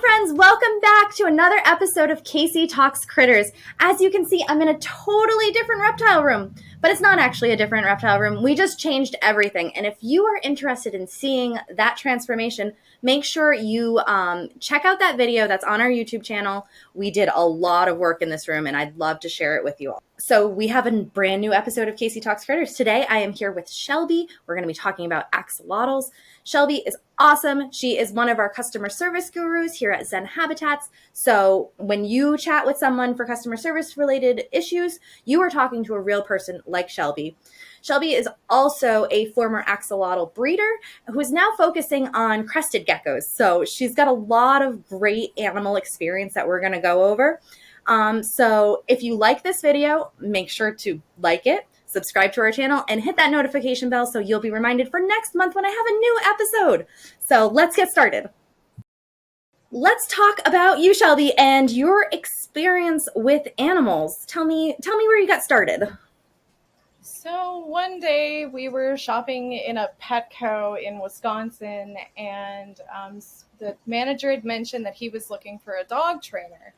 friends, welcome back to another episode of Kasey Talks Critters. As you can see, I'm in a totally different reptile room, but it's not actually a different reptile room. We just changed everything. And if you are interested in seeing that transformation, make sure you check out that video that's on our YouTube channel. We did a lot of work in this room, and I'd love to share it with you all. So we have a brand new episode of Kasey Talks Critters. Today, I am here with Shelby. We're going to be talking about axolotls. Shelby is awesome. She is one of our customer service gurus here at Zen Habitats. So when you chat with someone for customer service related issues, you are talking to a real person like Shelby. Shelby is also a former axolotl breeder who is now focusing on crested geckos. So she's got a lot of great animal experience that we're going to go over. So if you like this video, make sure to like it, subscribe to our channel, and hit that notification bell so you'll be reminded for next month when I have a new episode. So let's get started. Let's talk about you, Shelby, and your experience with animals. Tell me where you got started. So one day we were shopping in a Petco in Wisconsin, and the manager had mentioned that he was looking for a dog trainer.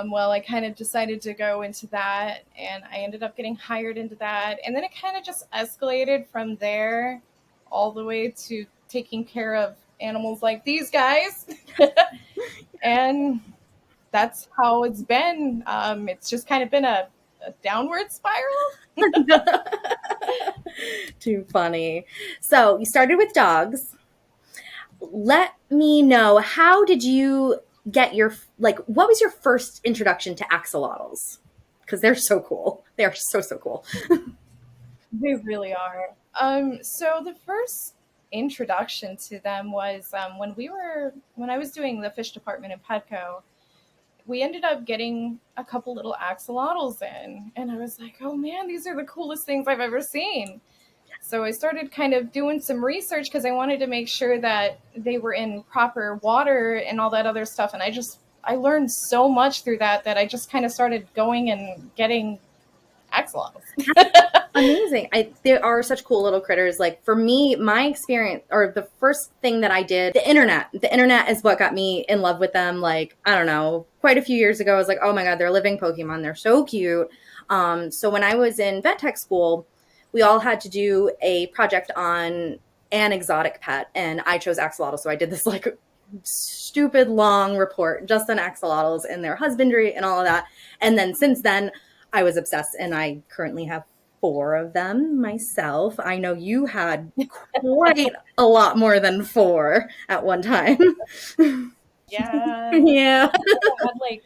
Well, I kind of decided to go into that, and I ended up getting hired into that. And then it kind of just escalated from there all the way to taking care of animals like these guys. And that's how it's been. It's just kind of been a downward spiral. Too funny. So you started with dogs. Let me know, how did you get what was your first introduction to axolotls? Because they're so cool. They are so cool. They really are. So the first introduction to them was when I was doing the fish department in Petco. We ended up getting a couple little axolotls in, and I was like, oh man, these are the coolest things I've ever seen. So I started kind of doing some research because I wanted to make sure that they were in proper water and all that other stuff. And I learned so much through that I just kind of started going and getting axolotls. Amazing. They are such cool little critters. Like for me, my experience, or the first thing that I did, the internet is what got me in love with them. Like, I don't know, quite a few years ago, I was like, oh my God, they're living Pokemon. They're so cute. So when I was in vet tech school, we all had to do a project on an exotic pet, and I chose axolotl. So I did this like stupid long report just on axolotls and their husbandry and all of that. And then since then, I was obsessed, and I currently have 4 of them myself. I know you had quite a lot more than 4 at one time. Yeah. Yeah. I had like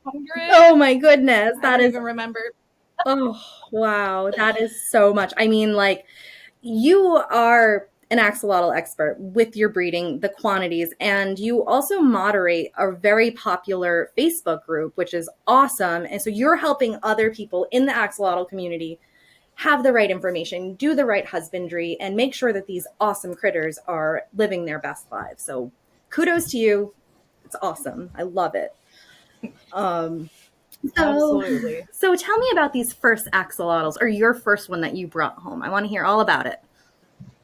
100. Oh my goodness. I don't even remember. Oh, wow. That is so much. I mean, like, you are an axolotl expert with your breeding, the quantities, and you also moderate a very popular Facebook group, which is awesome. And so you're helping other people in the axolotl community have the right information, do the right husbandry, and make sure that these awesome critters are living their best lives. So kudos to you. It's awesome. I love it. Absolutely. So tell me about these first axolotls, or your first one that you brought home. I want to hear all about it.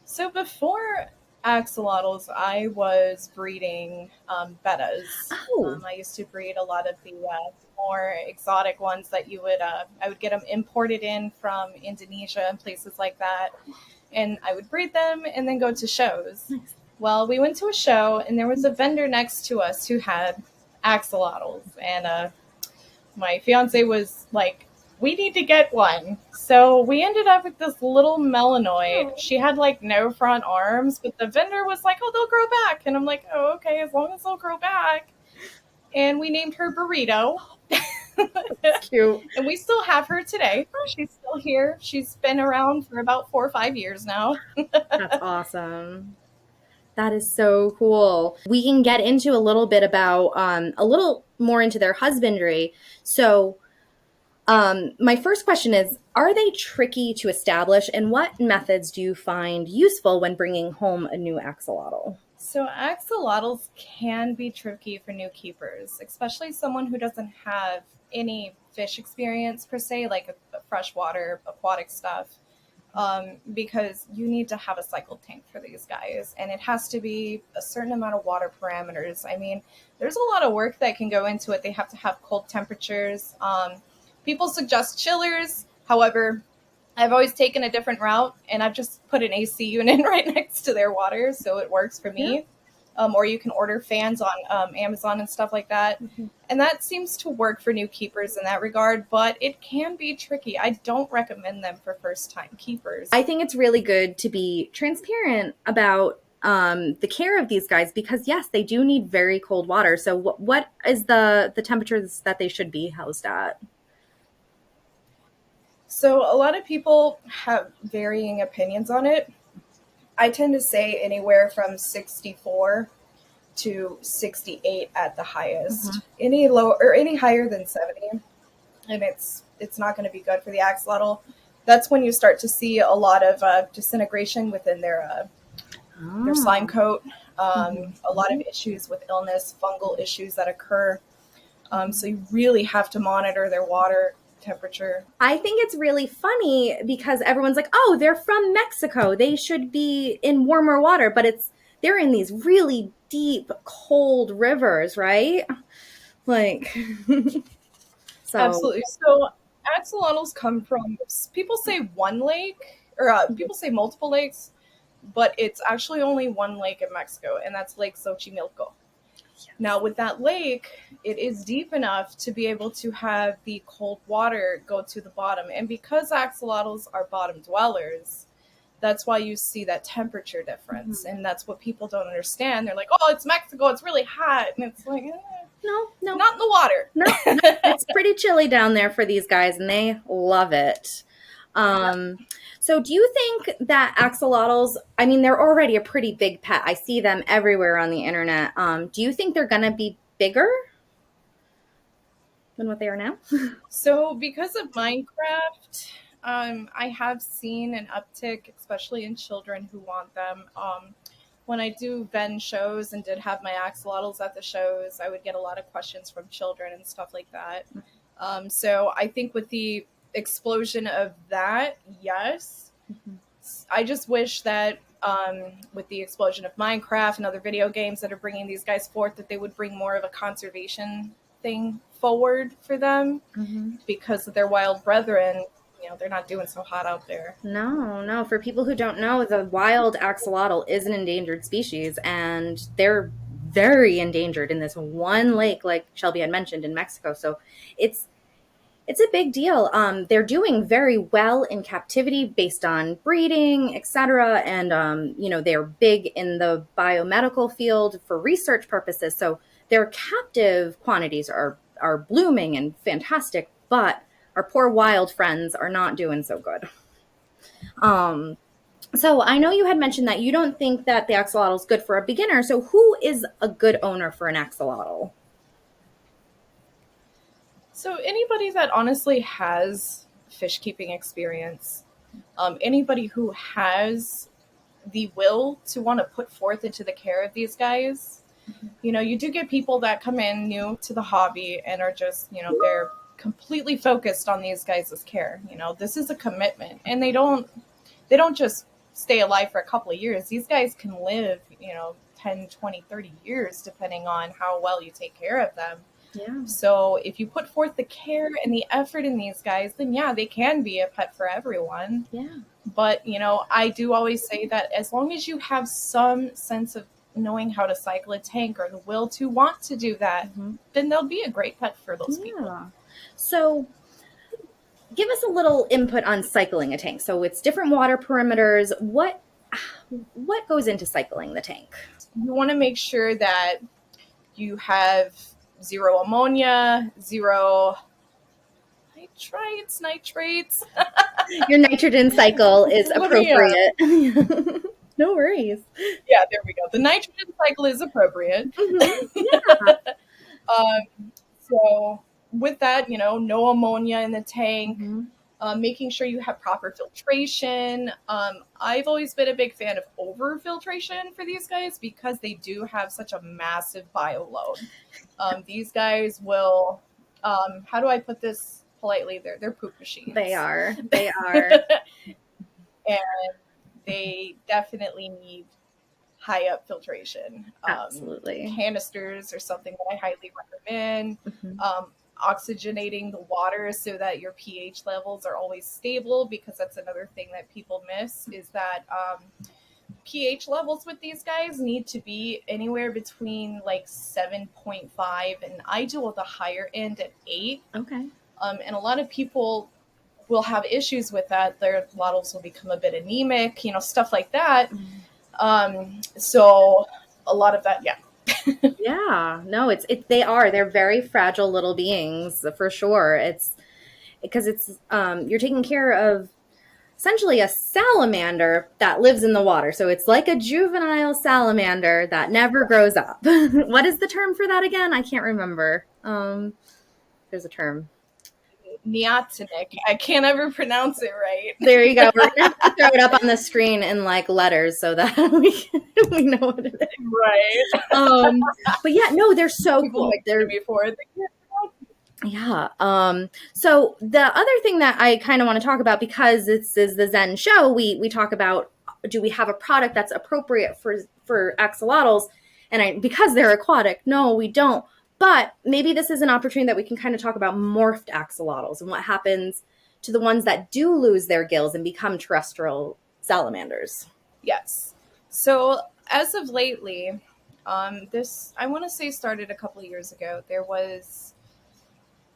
So before axolotls, I was breeding bettas. Oh. I used to breed a lot of the more exotic ones that I would get them imported in from Indonesia and places like that. And I would breed them and then go to shows. Nice. Well, we went to a show, and there was a vendor next to us who had axolotls. And my fiance was like, we need to get one. So we ended up with this little melanoid. She had like no front arms, but the vendor was like, oh, they'll grow back. And I'm like, oh, okay, as long as they'll grow back. And we named her Burrito. That's cute. And we still have her today. She's still here. She's been around for about 4 or 5 years now. That's awesome. That is so cool. We can get into a little bit about a little more into their husbandry. So my first question is, are they tricky to establish, and what methods do you find useful when bringing home a new axolotl? So axolotls can be tricky for new keepers, especially someone who doesn't have any fish experience per se, like a freshwater aquatic stuff. because you need to have a cycled tank for these guys, and it has to be a certain amount of water parameters. I mean, there's a lot of work that can go into it. They have to have cold temperatures. People suggest chillers. However, I've always taken a different route, and I've just put an AC unit right next to their water, so it works for me. Yeah. Or you can order fans on Amazon and stuff like that. Mm-hmm. And that seems to work for new keepers in that regard, but it can be tricky. I don't recommend them for first-time keepers. I think it's really good to be transparent about the care of these guys, because yes, they do need very cold water. So what is the temperatures that they should be housed at? So a lot of people have varying opinions on it. I tend to say anywhere from 64 to 68 at the highest. Mm-hmm. Any low or any higher than 70, and it's not going to be good for the axolotl. That's when you start to see a lot of disintegration within their slime coat. A lot of issues with illness, fungal issues that occur. So you really have to monitor their water temperature. I think it's really funny because everyone's like, oh, they're from Mexico, they should be in warmer water, but they're in these really deep, cold rivers, right? Like, so. Absolutely. So axolotls come from, people say one lake, or people say multiple lakes, but it's actually only one lake in Mexico, and that's Lake Xochimilco. Yes. Now, with that lake, it is deep enough to be able to have the cold water go to the bottom. And because axolotls are bottom dwellers, that's why you see that temperature difference. Mm-hmm. And that's what people don't understand. They're like, oh, it's Mexico, it's really hot. And it's like, no, not in the water. No, it's pretty chilly down there for these guys, and they love it. So do you think that axolotls, I mean, they're already a pretty big pet. I see them everywhere on the internet. Do you think they're going to be bigger than what they are now? So because of Minecraft, I have seen an uptick, especially in children who want them. When I do Ven shows and did have my axolotls at the shows, I would get a lot of questions from children and stuff like that. So I think with the explosion of that, yes. Mm-hmm. I just wish that with the explosion of Minecraft and other video games that are bringing these guys forth, that they would bring more of a conservation thing forward for them. Mm-hmm. Because of their wild brethren, they're not doing so hot out there. No. For people who don't know, the wild axolotl is an endangered species, and they're very endangered in this one lake, like Shelby had mentioned, in Mexico. So it's a big deal. They're doing very well in captivity based on breeding, etc. And, they're big in the biomedical field for research purposes. So their captive quantities are blooming and fantastic, but our poor wild friends are not doing so good. So I know you had mentioned that you don't think that the axolotl is good for a beginner. So who is a good owner for an axolotl? So anybody that honestly has fish keeping experience, anybody who has the will to want to put forth into the care of these guys. Mm-hmm. You do get people that come in new to the hobby and are just, they're completely focused on these guys' care. This is a commitment, and they don't just stay alive for a couple of years. These guys can live, 10, 20, 30 years, depending on how well you take care of them. Yeah. So if you put forth the care and the effort in these guys, then yeah, they can be a pet for everyone. Yeah. But, I do always say that as long as you have some sense of knowing how to cycle a tank or the will to want to do that, mm-hmm. then they'll be a great pet for those people. So give us a little input on cycling a tank. So it's different water perimeters. What goes into cycling the tank? You want to make sure that you have zero ammonia, zero nitrates. Your nitrogen cycle is appropriate. No worries. Yeah, there we go. The nitrogen cycle is appropriate. Mm-hmm. Yeah. So with that, no ammonia in the tank, mm-hmm. Making sure you have proper filtration. I've always been a big fan of over filtration for these guys because they do have such a massive bio load. These guys will, how do I put this politely? They're poop machines. They are. and they definitely need high up filtration. Absolutely. Canisters are something that I highly recommend. Mm-hmm. Oxygenating the water so that your pH levels are always stable, because that's another thing that people miss, is that pH levels with these guys need to be anywhere between like 7.5, and I do the higher end at 8. Okay. And a lot of people will have issues with that. Their models will become a bit anemic, stuff like that. So a lot of that, yeah. Yeah, no, they're very fragile little beings for sure. It's because you're taking care of essentially a salamander that lives in the water. So it's like a juvenile salamander that never grows up. What is the term for that again? I can't remember. There's a term. Neotenic. I can't ever pronounce it right. There you go. We're going to have to throw it up on the screen in like letters so that we know what it is. Right. But yeah, no, they're so cool. They're before. Yeah. So the other thing that I kind of want to talk about, because this is the Zen show, we talk about, do we have a product that's appropriate for axolotls? And because they're aquatic, no, we don't. But maybe this is an opportunity that we can kind of talk about morphed axolotls and what happens to the ones that do lose their gills and become terrestrial salamanders. Yes. So as of lately, this, I want to say, started a couple of years ago. There was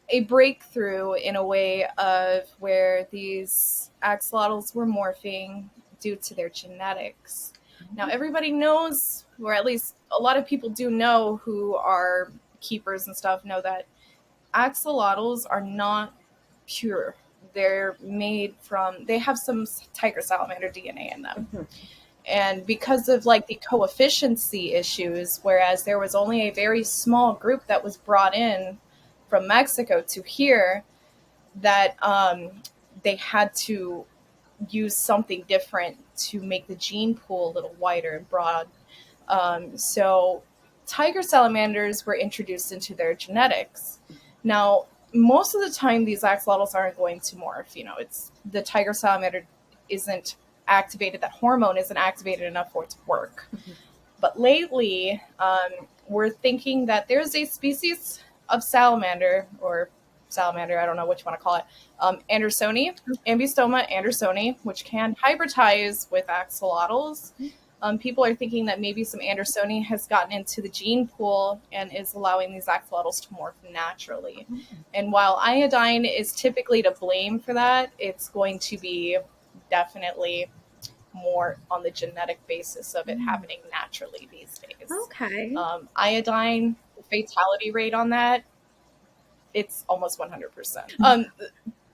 a breakthrough in a way of where these axolotls were morphing due to their genetics. Now, everybody knows, or at least a lot of people do know, who are keepers and stuff, know that axolotls are not pure. They're made from, they have some tiger salamander DNA in them. Mm-hmm. And because of like the coefficiency issues, whereas there was only a very small group that was brought in from Mexico to here, that they had to use something different to make the gene pool a little wider and broad. So tiger salamanders were introduced into their genetics. Now, most of the time, these axolotls aren't going to morph. It's the tiger salamander isn't activated, that hormone isn't activated enough for it to work. Mm-hmm. But lately, we're thinking that there's a species of salamander, I don't know what you want to call it, Andersoni, Ambystoma andersoni, which can hybridize with axolotls. People are thinking that maybe some Andersoni has gotten into the gene pool and is allowing these axolotls to morph naturally. Mm-hmm. And while iodine is typically to blame for that, it's going to be definitely more on the genetic basis of it happening naturally these days. Okay. Iodine, the fatality rate on that, it's almost 100%.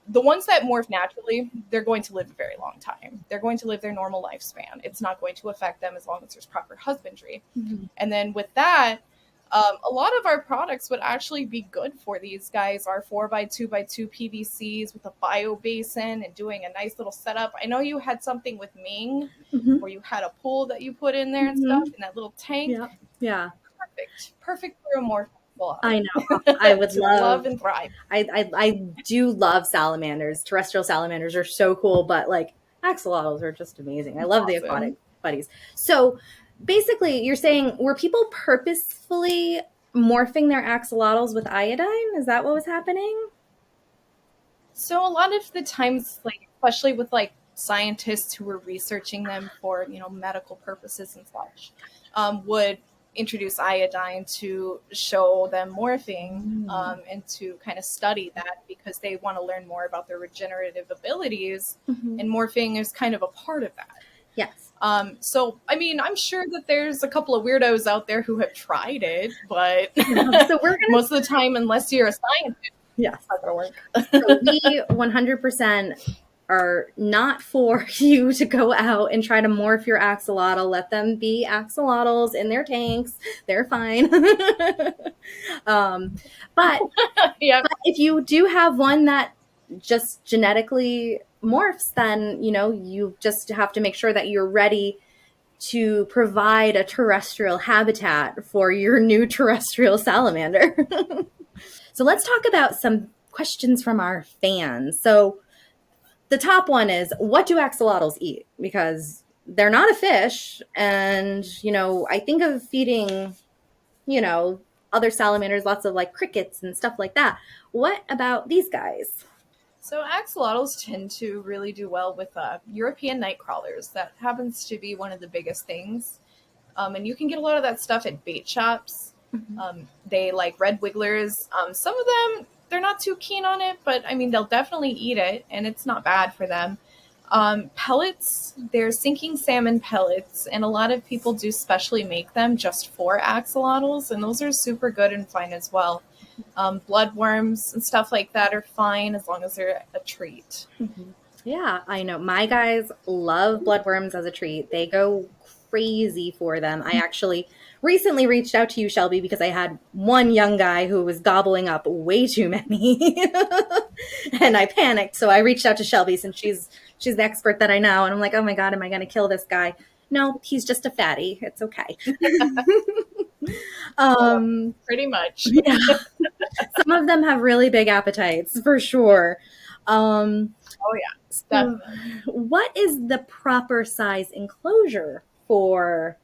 The ones that morph naturally, they're going to live a very long time. They're going to live their normal lifespan. It's not going to affect them as long as there's proper husbandry. Mm-hmm. And then with that, a lot of our products would actually be good for these guys. Our 4x2x2 PVCs with a bio basin and doing a nice little setup. I know you had something with Ming, mm-hmm. where you had a pool that you put in there and stuff, in that little tank. Yeah. Perfect for a morph. I know. I would love and thrive. I do love salamanders. Terrestrial salamanders are so cool, but like axolotls are just amazing. I love the aquatic buddies. So basically, you're saying, were people purposefully morphing their axolotls with iodine? Is that what was happening? So a lot of the times, like especially with like scientists who were researching them for medical purposes and such, would introduce iodine to show them morphing, and to kind of study that, because they want to learn more about their regenerative abilities, and morphing is kind of a part of that. Yes. So, I mean, I'm sure that there's a couple of weirdos out there who have tried it, but so most of the time, unless you're a scientist, yes, it's not going to work. So we 100% are not for you to go out and try to morph your axolotl. Let them be axolotls in their tanks. They're fine. But if you do have one that just genetically morphs, then, you just have to make sure that you're ready to provide a terrestrial habitat for your new terrestrial salamander. So let's talk about some questions from our fans. So the top one is, what do axolotls eat? Because they're not a fish. And, I think of feeding, other salamanders, lots of like crickets and stuff like that. What about these guys? So axolotls tend to really do well with European night crawlers. That happens to be one of the biggest things. And you can get a lot of that stuff at bait shops. They like red wigglers. Some of them, they're not too keen on it, but I mean, they'll definitely eat it, and it's not bad for them. Pellets, they're sinking salmon pellets, and a lot of people do specially make them just for axolotls, and those are super good and fine as well. Bloodworms and stuff like that are fine as long as they're a treat. Yeah, I know. My guys love bloodworms as a treat. They go crazy for them. I actually recently reached out to you, Shelby, because I had one young guy who was gobbling up way too many. And I panicked. So I reached out to Shelby since she's the expert that I know. And I'm like, oh my God, am I going to kill this guy? No, he's just a fatty. It's okay. Pretty much. Yeah. Some of them have really big appetites, for sure. Oh yeah, so what is the proper size enclosure for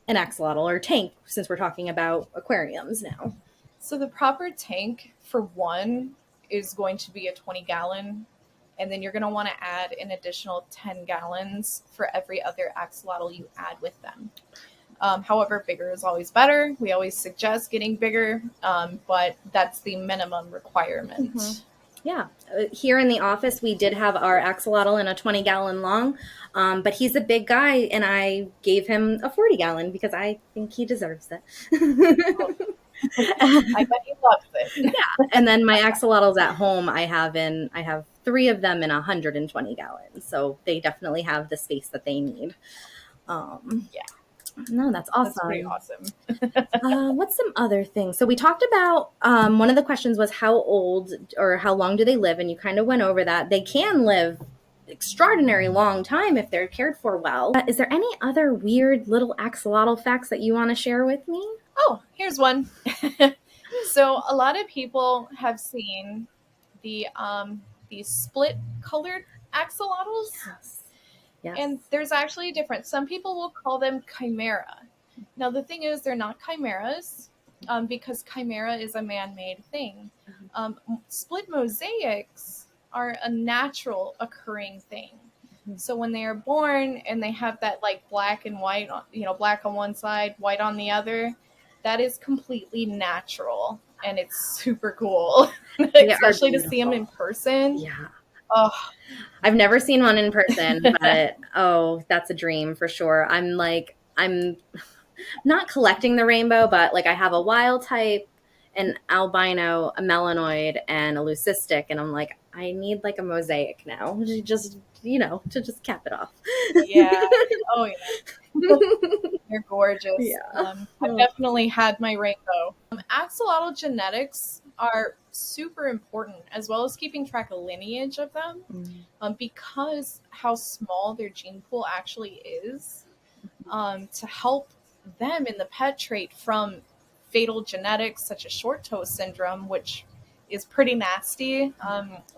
an axolotl or tank, since we're talking about aquariums now? So the proper tank for one is going to be a 20-gallon, and then you're going to want to add an additional 10 gallons for every other axolotl you add with them. However, bigger is always better. We always suggest getting bigger, but that's the minimum requirement. Yeah. Here in the office, we did have our axolotl in a 20-gallon long, but he's a big guy, and I gave him a 40-gallon because I think he deserves it. I bet he loves it. Yeah. And then my axolotls at home, I have 3 of them in 120 gallons. So they definitely have the space that they need. Yeah. No, that's awesome. That's pretty awesome. What's some other things? So we talked about, one of the questions was how old or how long do they live? And you kind of went over that. They can live extraordinary long time if they're cared for well. Is there any other weird little axolotl facts that you want to share with me? Oh, here's one. So a lot of people have seen the split colored axolotls. Yes. Yes. And there's actually a difference. Some people will call them chimera. Now, the thing is, they're not chimeras because chimera is a man-made thing. Split mosaics are a natural occurring thing. So when they are born and they have that like black and white, black on one side, white on the other, that is completely natural. And it's super cool, especially to see them in person. Yeah. Oh, I've never seen one in person, but that's a dream for sure. I'm not collecting the rainbow, but like I have a wild type, an albino, a melanoid, and a leucistic, and I'm like, I need like a mosaic now, to just cap it off. Yeah. Oh yeah. They're gorgeous. Yeah. I've definitely had my rainbow. Axolotl genetics are super important, as well as keeping track of lineage of them, because how small their gene pool actually is, to help them in the pet trait from fatal genetics such as short toe syndrome, which is pretty nasty.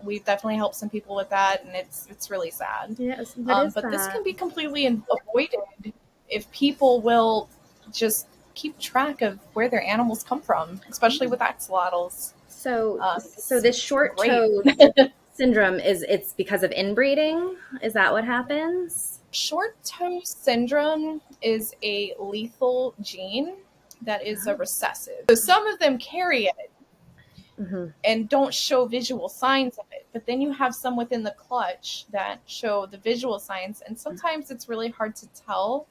We've definitely helped some people with that, and it's really sad. Yes, but this can be completely avoided if people will just keep track of where their animals come from, especially with axolotls. So this short-toed syndrome it's because of inbreeding? Is that what happens? Short-toe syndrome is a lethal gene that is a recessive. So some of them carry it and don't show visual signs of it. But then you have some within the clutch that show the visual signs. And sometimes it's really hard to tell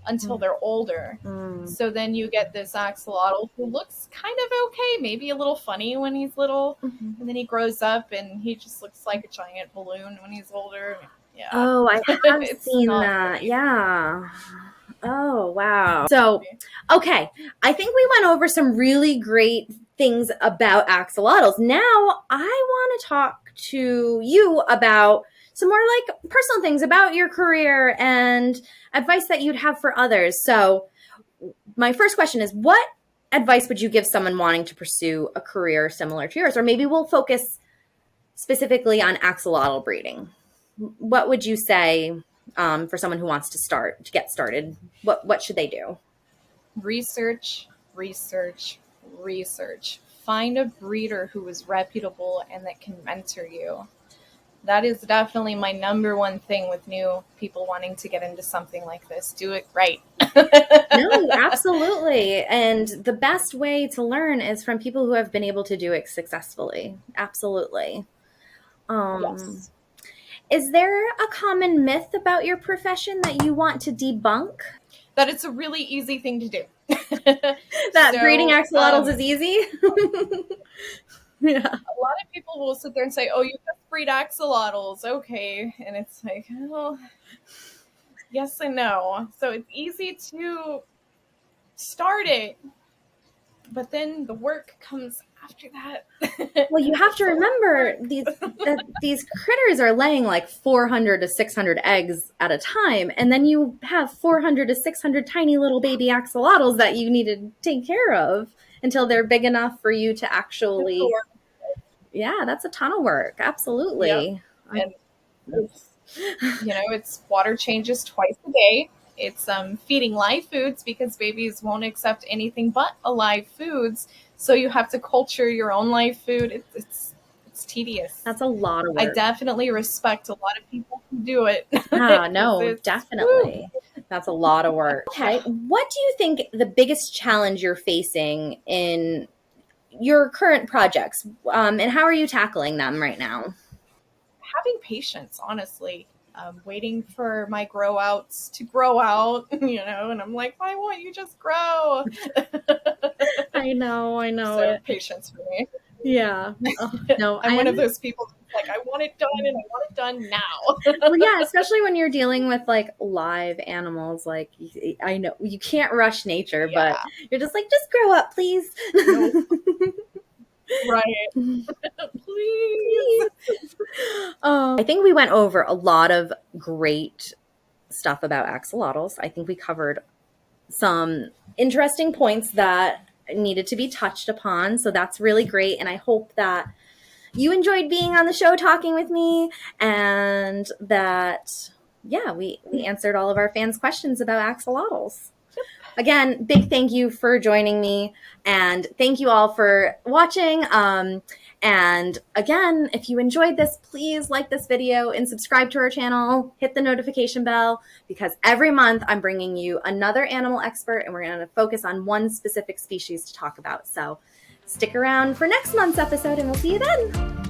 until they're older. So then you get this axolotl who looks kind of okay, maybe a little funny when he's little. And then he grows up and he just looks like a giant balloon when he's older. Yeah. Oh, I have seen that. Funny. Yeah. Oh, wow. So, okay. I think we went over some really great things about axolotls. Now, I want to talk to you about some more like personal things about your career and advice that you'd have for others. So, my first question is, what advice would you give someone wanting to pursue a career similar to yours? Or maybe we'll focus specifically on axolotl breeding. what would you say for someone who wants to get started? What should they do? Research, research, research. Find a breeder who is reputable and that can mentor you. That is definitely my number one thing with new people wanting to get into something like this. Do it right. No, absolutely. And the best way to learn is from people who have been able to do it successfully. Absolutely. Yes. Is there a common myth about your profession that you want to debunk? That it's a really easy thing to do. That breeding axolotls is easy? Yeah. A lot of people will sit there and say, oh, you just breed axolotls. Okay. And it's like, oh, yes and no. So it's easy to start it, but then the work comes after that. Well, you have to remember these critters are laying like 400 to 600 eggs at a time, and then you have 400 to 600 tiny little baby axolotls that you need to take care of until they're big enough for you to actually. Yeah, that's a ton of work. Absolutely. Yep. And it's water changes twice a day. It's feeding live foods because babies won't accept anything but alive foods. So you have to culture your own live food. It's tedious. That's a lot of work. I definitely respect a lot of people who do it. No, definitely. That's a lot of work. Okay. What do you think the biggest challenge you're facing in your current projects, and how are you tackling them right now? Having patience, honestly. Waiting for my grow outs to grow out, and I'm like, why won't you just grow? I know. So patience for me. Yeah. Oh, no, I'm one of those people that's like, I want it done and I want it done now. Well, yeah, especially when you're dealing with like live animals. Like, I know you can't rush nature, but you're just like, just grow up, please. Nope. Right. Please. I think we went over a lot of great stuff about axolotls. I think we covered some interesting points that needed to be touched upon. So that's really great. And I hope that you enjoyed being on the show talking with me, and that, we answered all of our fans' questions about axolotls. Again, big thank you for joining me, and thank you all for watching. And again, if you enjoyed this, please like this video and subscribe to our channel. Hit the notification bell, because every month I'm bringing you another animal expert, and we're going to focus on one specific species to talk about. So stick around for next month's episode, and we'll see you then.